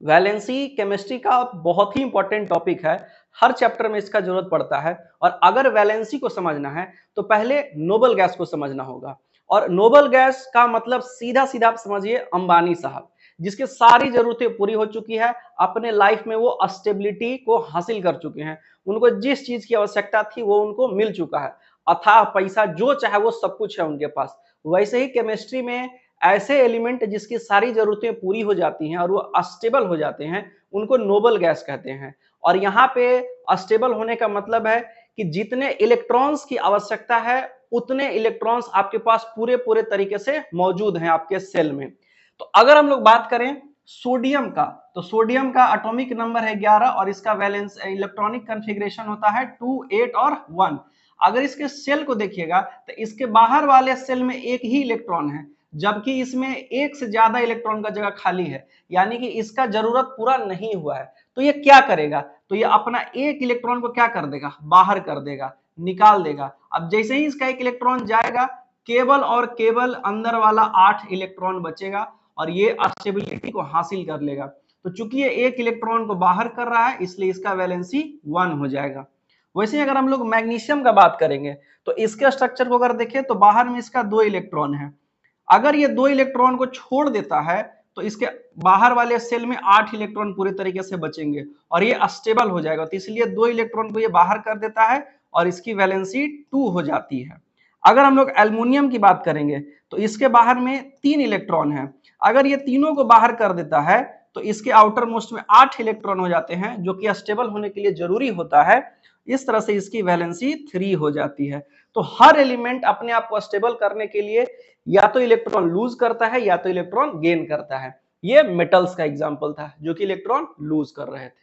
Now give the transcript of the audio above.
Valency chemistry का बहुत ही important topic है। हर चैप्टर में इसका जरूरत पड़ता है और अगर वैलेंसी को समझना है तो पहले नोबल गैस को समझना होगा। और नोबल गैस का मतलब सीधा सीधा आप समझिए अंबानी साहब, जिसकी सारी जरूरतें पूरी हो चुकी है, अपने लाइफ में वो स्टेबिलिटी को हासिल कर चुके हैं। उनको जिस चीज की आवश्यकता थी वो उनको मिल चुका है। अथाह पैसा जो चाहे वो सब कुछ है उनके पास। वैसे ही केमिस्ट्री में ऐसे एलिमेंट जिसकी सारी जरूरतें पूरी हो जाती हैं और वो अस्टेबल हो जाते हैं, उनको नोबल गैस कहते हैं। और यहाँ पे अस्टेबल होने का मतलब है कि जितने इलेक्ट्रॉन्स की आवश्यकता है उतने इलेक्ट्रॉन्स आपके पास पूरे पूरे तरीके से मौजूद हैं आपके सेल में। तो अगर हम लोग बात करें सोडियम का, तो सोडियम का एटॉमिक नंबर है 11 और इसका वैलेंस इलेक्ट्रॉनिक कॉन्फ़िगरेशन होता है 2, 8 और 1। अगर इसके सेल को देखिएगा तो इसके बाहर वाले सेल में एक ही इलेक्ट्रॉन है, जबकि इसमें एक से ज्यादा इलेक्ट्रॉन का जगह खाली है, यानी कि इसका जरूरत पूरा नहीं हुआ है। तो ये क्या करेगा, तो ये अपना एक इलेक्ट्रॉन को क्या कर देगा, बाहर कर देगा, निकाल देगा। अब जैसे ही इसका एक इलेक्ट्रॉन जाएगा, केवल और केवल अंदर वाला 8 इलेक्ट्रॉन बचेगा और ये स्टेबिलिटी को हासिल कर लेगा। तो चूंकि ये एक इलेक्ट्रॉन को बाहर कर रहा है इसलिए इसका वैलेंसी 1 हो जाएगा। वैसे अगर हम लोग मैग्नीशियम का बात करेंगे तो इसके स्ट्रक्चर को अगर देखें तो बाहर में इसका 2 इलेक्ट्रॉन है। अगर ये 2 इलेक्ट्रॉन को छोड़ देता है तो इसके बाहर वाले सेल में 8 इलेक्ट्रॉन पूरे तरीके से बचेंगे और ये अस्टेबल हो जाएगा। तो इसलिए 2 इलेक्ट्रॉन को ये बाहर कर देता है और इसकी वैलेंसी 2 हो जाती है। अगर हम लोग एल्युमिनियम की बात करेंगे तो इसके बाहर में 3 इलेक्ट्रॉन है। अगर ये तीनों को बाहर कर देता है तो इसके आउटर मोस्ट में 8 इलेक्ट्रॉन हो जाते हैं, जो कि स्टेबल होने के लिए जरूरी होता है। इस तरह से इसकी वैलेंसी 3 हो जाती है। तो हर एलिमेंट अपने आप को स्टेबल करने के लिए या तो इलेक्ट्रॉन लूज करता है या तो इलेक्ट्रॉन गेन करता है। ये मेटल्स का एग्जांपल था जो कि इलेक्ट्रॉन लूज कर रहे थे।